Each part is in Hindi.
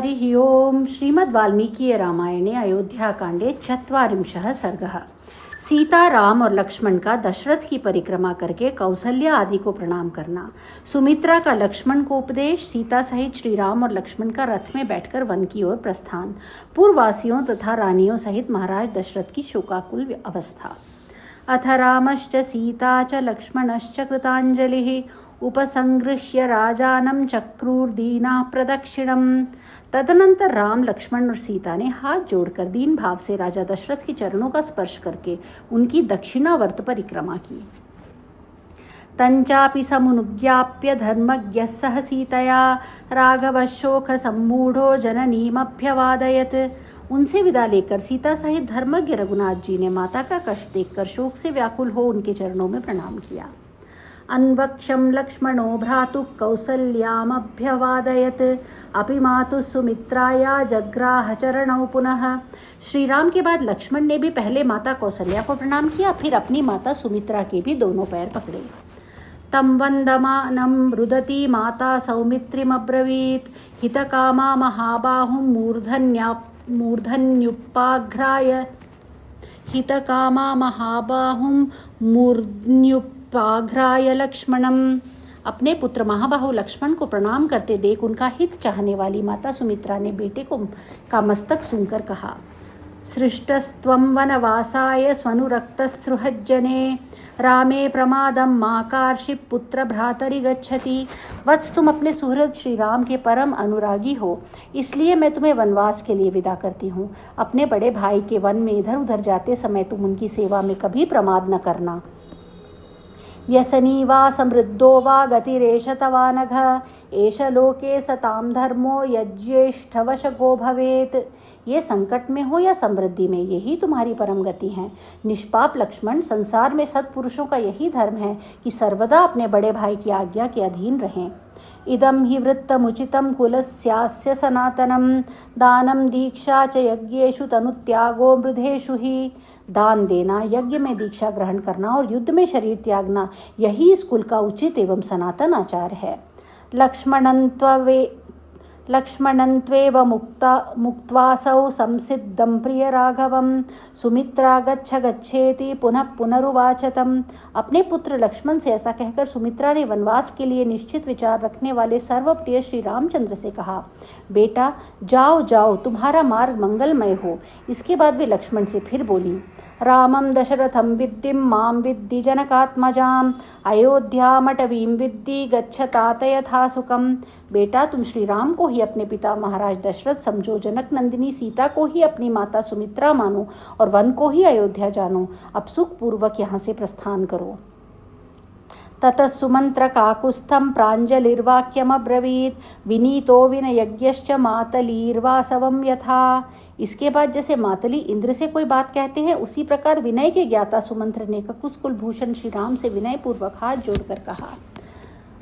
हरिः ओम्। श्रीमद्वाल्मीकीरामायणे अयोध्याकाण्डे ४ सर्गः। सीता, राम और लक्ष्मण का दशरथ की परिक्रमा करके कौसल्या आदि को प्रणाम करना, सुमित्रा का लक्ष्मण को उपदेश, सीता सहित श्री राम और लक्ष्मण का रथ में बैठकर वन की ओर प्रस्थान, पूर्ववासियों तथा रानियों सहित महाराज दशरथ की शोकाकुल अवस्था। अथ रामश्च सीता च लक्ष्मणश्च कृताञ्जलिः उपसंगृह्य राजानं चक्रुर्दीना प्रदक्षिणम। तदनंतर राम, लक्ष्मण और सीता ने हाथ जोड़कर दीन भाव से राजा दशरथ के चरणों का स्पर्श करके उनकी दक्षिणावर्त परिक्रमा की। तंचापि समुनुज्ञाप्य धर्मज्ञः सह सीतया राघव शोक सम्मूढ़ो जननीमभ्यवादयत्। उनसे विदा लेकर सीता सहित धर्मज्ञ रघुनाथ जी ने माता का कष्ट देखकर शोक से व्याकुल हो उनके चरणों में प्रणाम किया। अन्वक्षं लक्ष्मणो भ्रातुः कौसल्यामभ्यवादयत् अपि मातुः सुमित्राया जग्राह चरणौ पुनः। श्री राम के बाद लक्ष्मण ने भी पहले माता कौसल्या को प्रणाम किया, फिर अपनी माता सुमित्रा के भी दोनों पैर पकड़े। तं वन्दमानं रुदती माता सौमित्रिमब्रवीत् हितकामा महाबाहुं मूर्धन्युपाघ्राय लक्ष्मणम। अपने पुत्र महाबाहु लक्ष्मण को प्रणाम करते देख उनका हित चाहने वाली माता सुमित्रा ने बेटे का मस्तक सूंघकर कहा, सृष्टस्त्वं वनवासाय स्वनुरक्तसृहज्जने रामे प्रमादं मा कार्षि पुत्र भ्रातरि गच्छति। वत्स, तुम अपने सुहृद श्री राम के परम अनुरागी हो, इसलिए मैं तुम्हें वनवास के लिए विदा करती हूँ। अपने बड़े भाई के वन में इधर उधर जाते समय तुम उनकी सेवा में कभी प्रमाद न करना। व्यसनी वा समृद्धो वा गतिरेष तवानघ एष लोके सतां धर्मो यज्ञेष्ठवशगो भवेत्। ये संकट में हो या समृद्धि में, यही तुम्हारी परम गति है। निष्पाप लक्ष्मण, संसार में सत्पुरुषों का यही धर्म है कि सर्वदा अपने बड़े भाई की आज्ञा के अधीन रहें। इदं हि वृत्तमुचितं कुलस्यास्य सनातनं दानं दीक्षा च यज्ञेषु तनुत्यागो मृधेषु ही। दान देना, यज्ञ में दीक्षा ग्रहण करना और युद्ध में शरीर त्यागना, यही इस कुल का उचित एवं सनातन आचार है। लक्ष्मणन्त्वेव मुक्त्वासौ संसिद्धं प्रिय राघवं सुमित्रा गच्छेति पुनः पुनरुवाच तम्। अपने पुत्र लक्ष्मण से ऐसा कहकर सुमित्रा ने वनवास के लिए निश्चित विचार रखने वाले सर्वप्रिय श्री रामचंद्र से कहा, बेटा जाओ जाओ, तुम्हारा मार्ग मंगलमय हो। इसके बाद वे लक्ष्मण से फिर बोली, रामं दशरथं विद्धिं मां विद्धि जनकात्मजाम् अयोध्यामटवीं विद्धि गच्छतात यथा सुखम्। बेटा, तुम श्री राम को ही अपने पिता महाराज दशरथ समझो, जनक नंदिनी सीता को ही अपनी माता सुमित्रा मानो और वन को ही अयोध्या जानो। अब सुख पूर्वक यहाँ से प्रस्थान करो। ततः सुमंत्र काकुस्थं प्राञ्जलिर्वाक्यमब्रवीत् विनीतो विनयज्ञश्च मातलीर्वासवं यथा। इसके बाद जैसे मातली इंद्र से कोई बात कहते हैं, उसी प्रकार विनय के ज्ञाता सुमंत्र ने ककुस्कुलभूषण श्री राम से विनय पूर्वक हाथ जोड़कर कहा,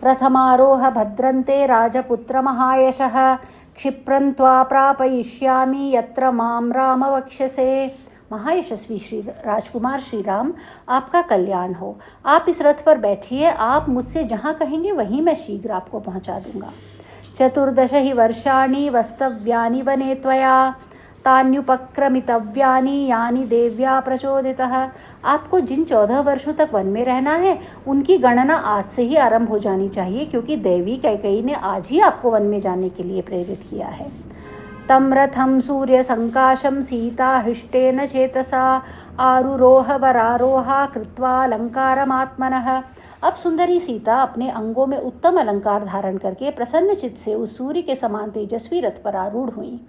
रथमारोह भद्रन्ते राजपुत्र महायशः क्षिप्रं त्वा प्रापयिष्यामि यत्र मां राम वक्ष्यसे। महायशस्वी श्री राजकुमार श्री राम, आपका कल्याण हो। आप इस रथ पर बैठिए, आप मुझसे जहाँ कहेंगे वहीं मैं शीघ्र आपको पहुँचा दूंगा। 14 ही वर्षाणि वस्तव्यानि वने त्वया तान्युपक्रमितव्यानि यानि देव्या प्रचोदितः। आपको जिन 14 वर्षों तक वन में रहना है उनकी गणना आज से ही आरंभ हो जानी चाहिए, क्योंकि देवी कैकेयी ने आज ही आपको वन में जाने के लिए प्रेरित किया है। तं रथं सूर्य संकाशं सीता हृष्टेन चेतसा आरुरोह वरारोहा कृत्वा अलंकारमात्मनः। अब सुंदरी सीता अपने अंगों में उत्तम अलंकार धारण करके प्रसन्न चित्त से उस सूर्य के समान तेजस्वी रथ पर आरूढ़ हुई।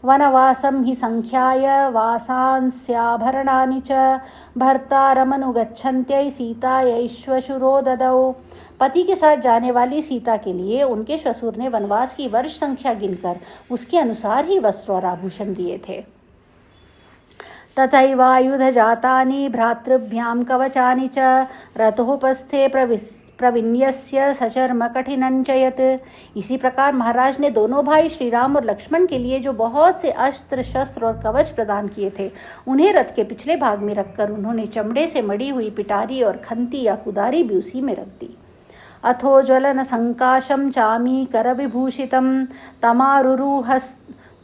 वनवासं हि संख्याय वासांस्याभरणानि च भर्तारमनुगच्छन्त्यै सीतायैश्वशुरो ददौ। पति के साथ जाने वाली सीता के लिए उनके श्वशुर ने वनवास की वर्ष संख्या गिनकर उसके अनुसार ही वस्त्र और आभूषण दिए थे। तथैवायुध जातानि भ्रातृभ्यां कवचानि च रथोपस्थे प्रविन्यस्य सचर्म कठिनंचयत। इसी प्रकार महाराज ने दोनों भाई श्री राम और लक्ष्मण के लिए जो बहुत से अस्त्र शस्त्र और कवच प्रदान किए थे, उन्हें रथ के पिछले भाग में रखकर उन्होंने चमड़े से मड़ी हुई पिटारी और खंती या कुदारी भी उसी में रख दी। अथो ज्वलन संकाशम चामी कर विभूषितम तमारुरुह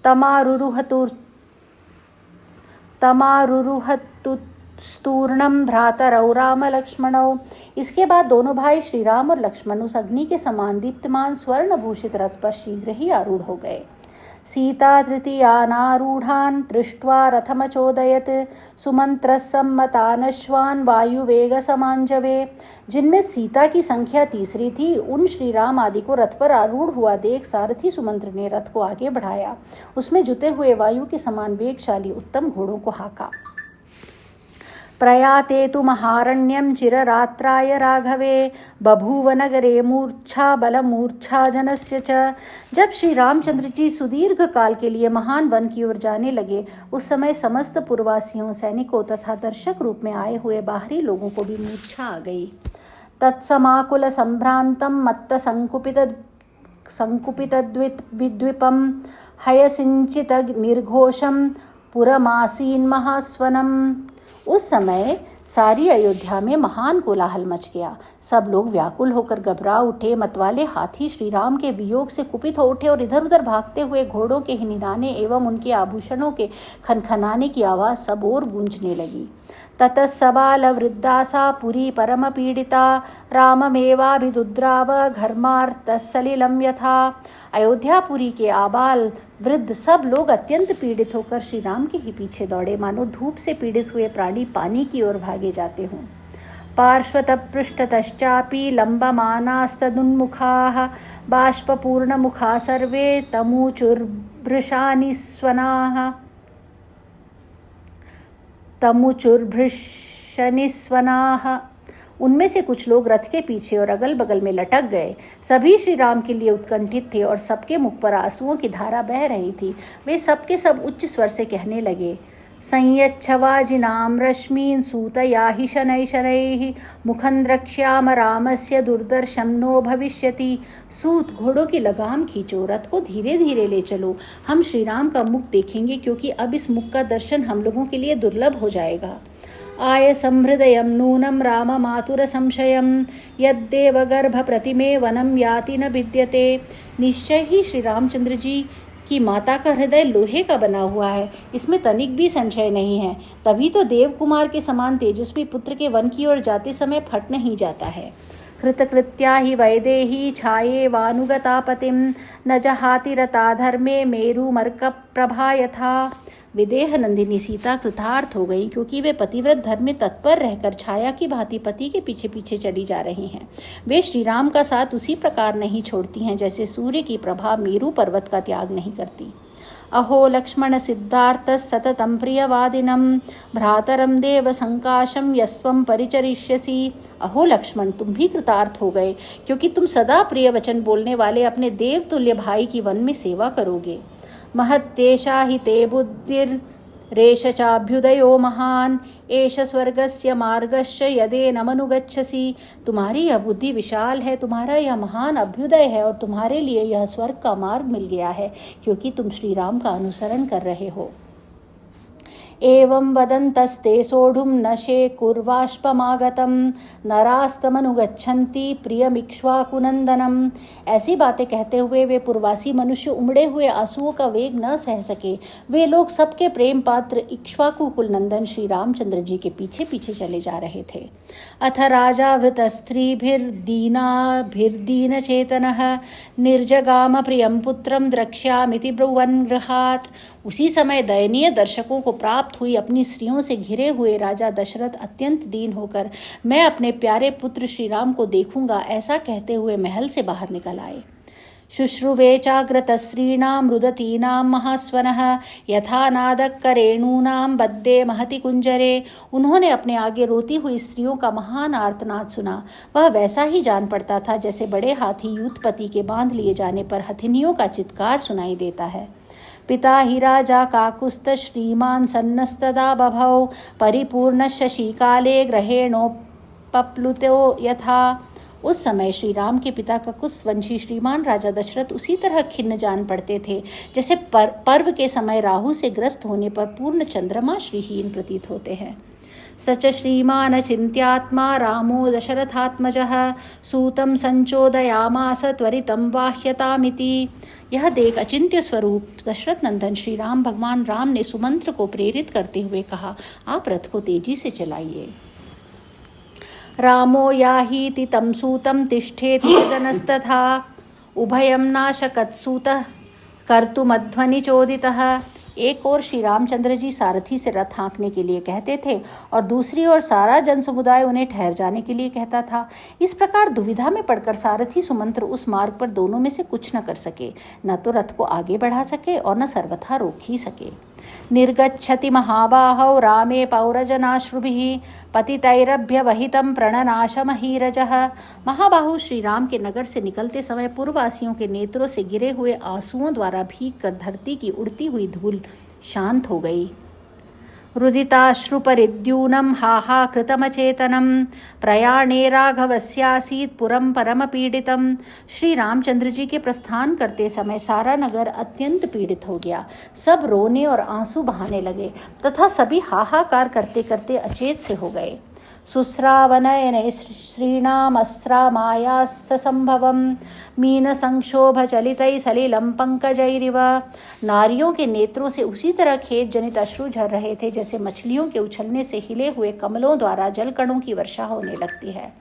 तमारुरुहतुस्तूर्णं भ्रातरौ राम लक्ष्मणौ। इसके बाद दोनों भाई श्री राम और लक्ष्मण उस अग्नि के समान दीप्तमान स्वर्ण भूषित रथ पर शीघ्र ही आरूढ़ हो गए। सीता तृतीयानारूढ़ान् दृष्ट्वा रथमचोदयत् सुमन्त्रसम्मतानश्वान् वायुवेगसमाञ्जवे। जिनमें सीता की संख्या तीसरी थी, उन श्री राम आदि को रथ पर आरूढ़ हुआ देख सारथी सुमंत्र ने रथ को आगे बढ़ाया। उसमें जुते हुए वायु के समान वेगशाली उत्तम घोड़ों को हाका। प्रयाते तु महारण्यं चिररात्राय राघवे बभूव नगरे मूर्छा बलमूर्छा जनस्य च। जब श्री रामचंद्र जी सुदीर्घ काल के लिए महान वन की ओर जाने लगे, उस समय समस्त पुरवासियों, सैनिकों तथा दर्शक रूप में आए हुए बाहरी लोगों को भी मूर्छा आ गई। तत्समाकुल संभ्रांतं मत्त संकुपितद्विपं हयसिंचित निर्घोषं पुरमासीन महास्वनम। उस समय सारी अयोध्या में महान कोलाहल मच गया। सब लोग व्याकुल होकर घबरा उठे। मतवाले हाथी श्री राम के वियोग से कुपित हो उठे और इधर उधर भागते हुए घोड़ों के हिनहिनाने एवं उनके आभूषणों के खनखनाने की आवाज़ सब ओर गूंजने लगी। ततः सबाल वृद्धा सा पुरी परम पीड़िता राममेवाभिदुद्राव घर्मार्तसलिलं यथा। अयोध्यापुरी के आबाल वृद्ध सब लोग अत्यंत पीड़ित होकर श्री राम के ही पीछे दौड़े, मानो धूप से पीड़ित हुए प्राणी पानी की ओर भागे जाते हों। पार्श्वतः पृष्ठतश्चापि लम्बमानास्तदुन्मुखाः बाष्पपूर्णमुखा सर्वे तमुचुर्भृशनिस्वनाः। उनमें से कुछ लोग रथ के पीछे और अगल बगल में लटक गए। सभी श्री राम के लिए उत्कंठित थे और सबके मुख पर आंसुओं की धारा बह रही थी। वे सबके सब उच्च स्वर से कहने लगे, संयच्छवाजिनां रश्मीन् सूतयाहि शनैः शनैः मुखं द्रक्ष्याम रामस्य दुर्दर्शं नो भविष्यति। सूत, घोड़ों की लगाम खींचो, रथ को धीरे धीरे ले चलो, हम श्री राम का मुख देखेंगे, क्योंकि अब इस मुख का दर्शन हम लोगों के लिए दुर्लभ हो जाएगा। आय संहृदयं नूनं राम मातुर संशयं यद्देवगर्भ प्रतिमे वनं याति न विद्यते। निश्चय ही श्री रामचंद्र जी की माता का हृदय लोहे का बना हुआ है, इसमें तनिक भी संशय नहीं है। तभी तो देव कुमार के समान तेजस्वी पुत्र के वन की ओर जाते समय फट नहीं जाता है। कृतकृत्या हि वैदेही छाये वानुगता पतिं न जहाति रता धर्मे मेरुमर्क प्रभा यथा। विदेह नंदिनी सीता कृतार्थ हो गई, क्योंकि वे पतिव्रत धर्म में तत्पर रहकर छाया की भांति पति के पीछे पीछे चली जा रही हैं। वे श्री राम का साथ उसी प्रकार नहीं छोड़ती हैं जैसे सूर्य की प्रभा मेरु पर्वत का त्याग नहीं करती। अहो लक्ष्मण सिद्धार्थ सततं प्रियवादिनं भ्रातरं देव संकाशं यस्वं परिचरिष्यसि। अहो लक्ष्मण, तुम भी कृतार्थ हो गए, क्योंकि तुम सदा प्रिय वचन बोलने वाले अपने देवतुल्य भाई की वन में सेवा करोगे। महत्तेषा हि ते बुद्धिर्रेष चाभ्युदयो महान एष स्वर्गस्य मार्गश्च यदेनमनुगच्छसि। तुम्हारी यह बुद्धि विशाल है, तुम्हारा यह महान अभ्युदय है और तुम्हारे लिए यह स्वर्ग का मार्ग मिल गया है, क्योंकि तुम श्री राम का अनुसरण कर रहे हो। एवं वदन्तस्ते सोढुं न शेकुर्वाष्पमागतं नरास्तमनुगच्छन्ति प्रियमिक्ष्वाकुनन्दनम्। ऐसी बातें कहते हुए वे पूर्वासी मनुष्य उमड़े हुए आंसुओं का वेग न सह सके। वे लोग सबके प्रेम पात्र इक्ष्वाकु कुलनंदन श्री रामचंद्र जी के पीछे पीछे चले जा रहे थे। अथ राजा वृतस्त्रीभिर्दीनचेतनः निर्जगाम प्रियं पुत्रं द्रक्ष्यामिति ब्रुवन् गृहात्। उसी समय दयनीय दर्शकों को प्राप्त हुई अपनी स्त्रियों से घिरे हुए राजा दशरथ अत्यंत दीन होकर मैं अपने प्यारे पुत्र श्री राम को देखूंगा, ऐसा कहते हुए महल से बाहर निकल आए। शुश्रुवे चाग्रतस्त्रीणां रुदतीनां महास्वनः यथा नादकरेणूनां बद्दे महति कुंजरे। उन्होंने अपने आगे रोती हुई स्त्रियों का महान आर्तनाद सुना। वह वैसा ही जान पड़ता था जैसे बड़े हाथी यूथपति के बांध लिए जाने पर हथिनियों का चित्कार सुनाई देता है। पिता हि राजा काकुस्थ श्रीमान सन्नस्तदा बभौ परिपूर्ण शशिकाले ग्रहेणोपप्लुतो यथा। उस समय श्री राम के पिता ककुस्वंशी श्रीमान राजा दशरथ उसी तरह खिन्न जान पड़ते थे जैसे पर्व के समय राहु से ग्रस्त होने पर पूर्ण चंद्रमा श्रीहीन प्रतीत होते हैं। स च श्रीमान् चिन्त्यात्मा रामो दशरथात्मजः सूतं संचोदयामास त्वरितं बाह्यतामिति। यह देख अचिंत्य स्वरूप दशरथ नंदन श्री राम भगवान राम ने सुमंत्र को प्रेरित करते हुए कहा, आप रथ को तेजी से चलाइए। रामो याहीति तं सूतं तिष्ठेति चिदनस्तथा उभयं नाशकत्सूतः कर्तुमध्वनिचोदितः। एक ओर श्री रामचंद्र जी सारथी से रथ हाँकने के लिए कहते थे और दूसरी ओर सारा जन समुदाय उन्हें ठहर जाने के लिए कहता था। इस प्रकार दुविधा में पड़कर सारथी सुमंत्र उस मार्ग पर दोनों में से कुछ न कर सके, न तो रथ को आगे बढ़ा सके और न सर्वथा रोक ही सके। निर्गच्छति महाबाहौ रामे पौरजनाश्रुभिः पतितैरभ्यवहितं प्रणनाशमहीरजः। महाबाहु श्री राम के नगर से निकलते समय पूर्ववासियों के नेत्रों से गिरे हुए आंसुओं द्वारा भीग कर धरती की उड़ती हुई धूल शांत हो गई। रुदिताश्रुपरिद्यूनं हाहाकृतमचेतनं प्रयाणे राघवस्यासीत् पुरं परमपीडितं। श्री रामचंद्र जी के प्रस्थान करते समय सारा नगर अत्यंत पीड़ित हो गया। सब रोने और आंसू बहाने लगे तथा सभी हाहाकार करते करते अचेत से हो गए। सुस्रावनयने श्रीणामस्रामाया ससंभवं मीनसंक्षोभचलितैः सलिलं पंकजैरिव। नारियों के नेत्रों से उसी तरह खेद जनित अश्रु झर रहे थे जैसे मछलियों के उछलने से हिले हुए कमलों द्वारा जलकणों की वर्षा होने लगती है।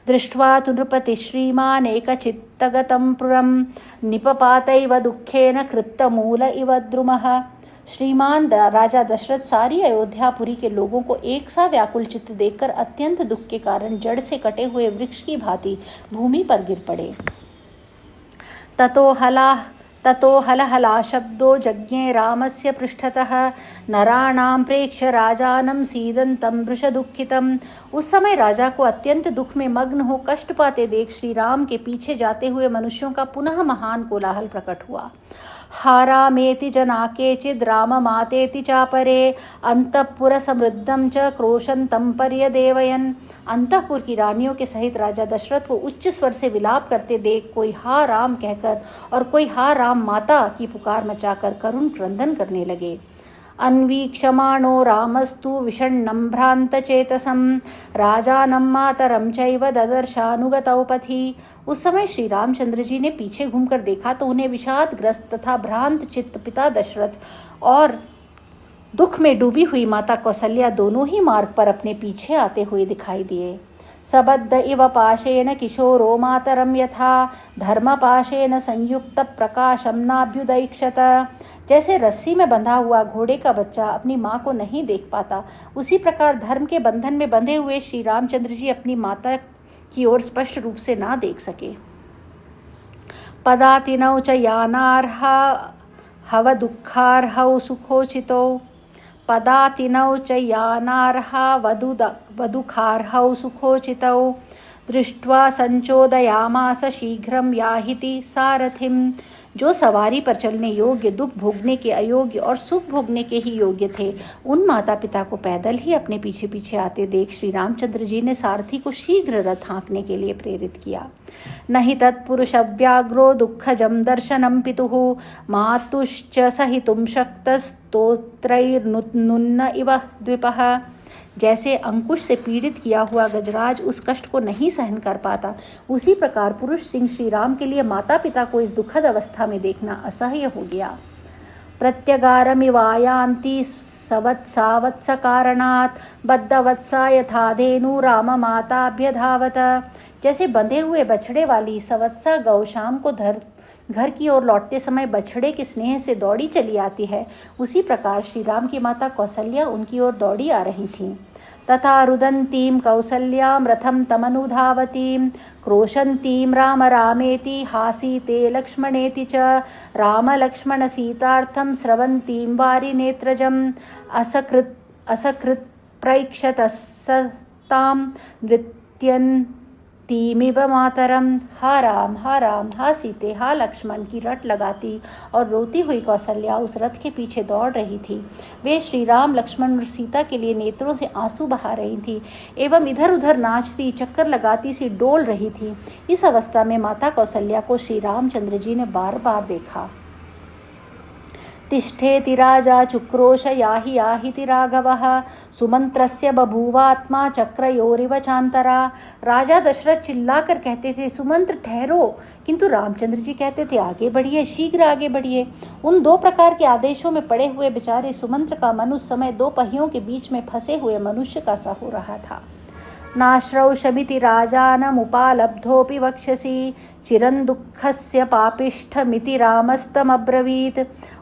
दृष्ट्वा तु नृपति श्रीमान् एकचित्तगतं पुरं निपपातैव दुःखेन कृत्तमूल इव द्रुमः। श्रीमान राजा दशरथ सारी अयोध्यापुरी के लोगों को एक सा व्याकुल चित्त देखकर अत्यंत दुख के कारण जड़ से कटे हुए वृक्ष की भांति भूमि पर गिर पड़े। ततो हलहला शब्दो जज्ञे रामस्य पृष्ठतः नराणां प्रेक्ष्य राजानं सीदन्तं वृषदुःखितम्। उस समय राजा को अत्यंत दुख में मग्न हो कष्ट पाते देख श्री राम के पीछे जाते हुए मनुष्यों का पुनः महान कोलाहल प्रकट हुआ। हारामेति जना केचिद् राममातेति चापरे अंतःपुर समृद्धं च क्रोशन्तं पर्यदेवयन्। अंतःपुर की रानियों के सहित राजा दशरथ को उच्च स्वर से विलाप करते देख कोई हा राम कहकर और कोई हा राम माता की पुकार मचाकर करुण क्रंदन करने लगे। अन्वीक्षमाणो रामस्तु विषण्णं भ्रान्तचेतसं राजानं मातरं चैव ददर्शानुगतौ पथि। उस समय श्री रामचंद्र जी ने पीछे घूमकर देखा तो उन्हें विषादग्रस्त तथा भ्रांत चित्त पिता दशरथ और दुख में डूबी हुई माता कौसल्या दोनों ही मार्ग पर अपने पीछे आते हुए दिखाई दिए। सबद्ध इव पाशेन किशोरो मातरं यथा धर्मपाशेन संयुक्त प्रकाशं नाभ्युदैक्षत। जैसे रस्सी में बंधा हुआ घोड़े का बच्चा अपनी माँ को नहीं देख पाता, उसी प्रकार धर्म के बंधन में बंधे हुए श्री रामचंद्र जी अपनी माता की ओर स्पष्ट रूप से ना देख सके। पदातिनौ च यानार्हा हव दुःखार्हौ सुखोचितौ पदातिनौ च यानार्हा वदुखार्हौ सुखोचितौ दृष्ट्वा संचोदयामास शीघ्रं याहिति सारथिम्। जो सवारी पर चलने योग्य, दुख भोगने के अयोग्य और सुख भोगने के ही योग्य थे, उन माता पिता को पैदल ही अपने पीछे पीछे आते देख श्री रामचंद्र जी ने सारथी को शीघ्र रथ हाँकने के लिए प्रेरित किया। नहि तत्पुरुष व्याघ्रो दुःखजं दर्शनं पितुः मातुश्च सहितुं शक्तस्तोत्रैर्नुन्न इव द्विपः। जैसे अंकुश से पीड़ित किया हुआ गजराज उस कष्ट को नहीं सहन कर पाता, उसी प्रकार पुरुष सिंह श्री राम के लिए माता पिता को इस दुखद अवस्था में देखना असह्य हो गया। प्रत्यगारमिवायान्ति सवत्सावत्स कारणात् बद्धवत्सा यथा धेनु राम माताभ्यधावत। जैसे बंधे हुए बछड़े वाली सवत्सा गौ शाम को घर की ओर लौटते समय बछड़े के स्नेह से दौड़ी चली आती है, उसी प्रकार श्री राम की माता कौसल्या उनकी ओर दौड़ी आ रही थीं। तथा रुदन्तीं कौसल्यां रथं तमनुधावतीं क्रोशन्तीं राम रामेति हासीते लक्ष्मणेति च राम लक्ष्मण सीतार्थं स्रवन्तीं वारिनेत्रजम् असकृत् प्रैक्षतस्तां नृत्यन् तीमिव मातरम। हा राम हा सीते हा लक्ष्मण की रट लगाती और रोती हुई कौसल्या उस रथ के पीछे दौड़ रही थी। वे श्री राम लक्ष्मण और सीता के लिए नेत्रों से आंसू बहा रही थी एवं इधर उधर नाचती चक्कर लगाती सी डोल रही थी। इस अवस्था में माता कौसल्या को श्री रामचंद्र जी ने बार बार देखा। तिष्ठेति राजा चुक्रोश याहि याहिति राघवः सुमंत्रस्य बभूवात्मा चक्रयोरिव चांतरा। राजा दशरथ चिल्लाकर कहते थे, सुमंत्र ठहरो, किंतु रामचंद्र जी कहते थे, आगे बढ़िए, शीघ्र आगे बढ़िए। उन दो प्रकार के आदेशों में पड़े हुए बेचारे सुमंत्र का मन उस समय दो पहियों के बीच में फंसे हुए मनुष्य का सा हो रहा था। नाश्रौषमिति राजानमुपालब्धोऽपि वक्षसि चिरं दुःखस्य पापिष्ठमिति रामस्तमब्रवीत्।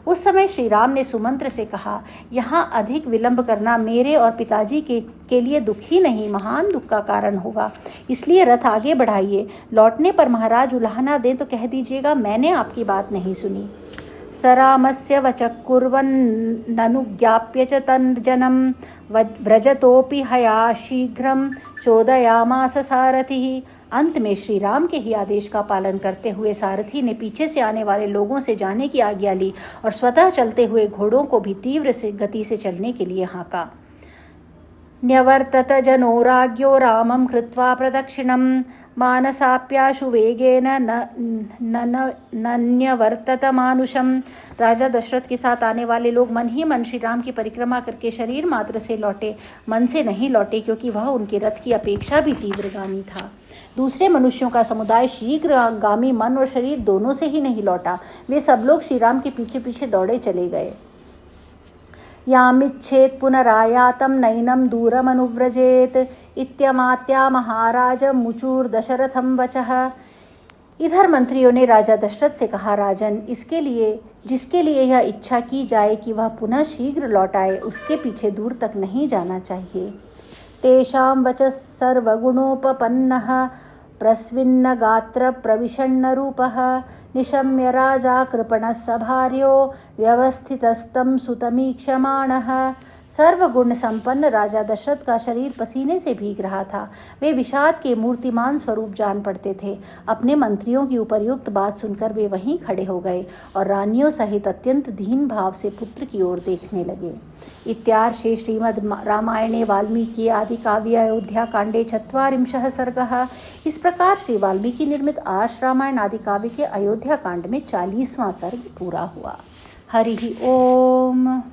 उस समय श्री राम ने सुमंत्र से कहा, यहाँ अधिक विलंब करना मेरे और पिताजी के लिए दुख ही नहीं, महान दुख का कारण होगा। इसलिए रथ आगे बढ़ाइए। लौटने पर महाराज उलाहना दें तो कह दीजिएगा मैंने आपकी बात नहीं सुनी। सरामस्य वचकुर्वन्ननुज्ञाप्य च तन्जनं व्रजतोऽपि हया शीघ्रं चोदयामास सारथिः। अंत में श्री राम के ही आदेश का पालन करते हुए सारथी ने पीछे से आने वाले लोगों से जाने की आज्ञा ली और स्वतः चलते हुए घोड़ों को भी तीव्र से गति से चलने के लिए हाँका। न्यवर्तत जनो राज्ञो रामं कृत्वा प्रदक्षिणं मानसाप्याशु वेगेन नन्यवर्तत मानुषम। राजा दशरथ के साथ आने वाले लोग मन ही मन श्री राम की परिक्रमा करके शरीर मात्र से लौटे, मन से नहीं लौटे, क्योंकि वह उनके रथ की अपेक्षा भी तीव्रगामी था। दूसरे मनुष्यों का समुदाय शीघ्रगामी मन और शरीर दोनों से ही नहीं लौटा। वे सब लोग श्री राम के पीछे पीछे दौड़े चले गए। यामिच्छेत् पुनरायातं नैनं दूरमनुव्रजेत् इत्यमात्या महाराज मुचूर दशरथं वचः। इधर मंत्रियों ने राजा दशरथ से कहा, राजन, जिसके लिए यह इच्छा की जाए कि वह पुनः शीघ्र लौट आए, उसके पीछे दूर तक नहीं जाना चाहिए। तेषां वचः सर्वगुणोपपन्नः प्रस्विन्न गात्र प्रविषण्ण रूपः निशम्य राजा कृपणः सभार्यो व्यवस्थितस्तं सुतमीक्षमाणः। सर्वगुण संपन्न राजा दशरथ का शरीर पसीने से भीग रहा था। वे विषाद के मूर्तिमान स्वरूप जान पड़ते थे। अपने मंत्रियों की उपर्युक्त बात सुनकर वे वहीं खड़े हो गए और रानियों सहित अत्यंत दीन भाव से पुत्र की ओर देखने लगे। इत्यार्षे श्रीमद् रामायणे वाल्मीकि आदि काव्ये अयोध्या कांडे ४४ सर्गः। इस प्रकार श्री वाल्मीकि निर्मित आर्ष रामायण आदि काव्य के अयोध्या कांड में 40वां सर्ग पूरा हुआ। हरि ओम।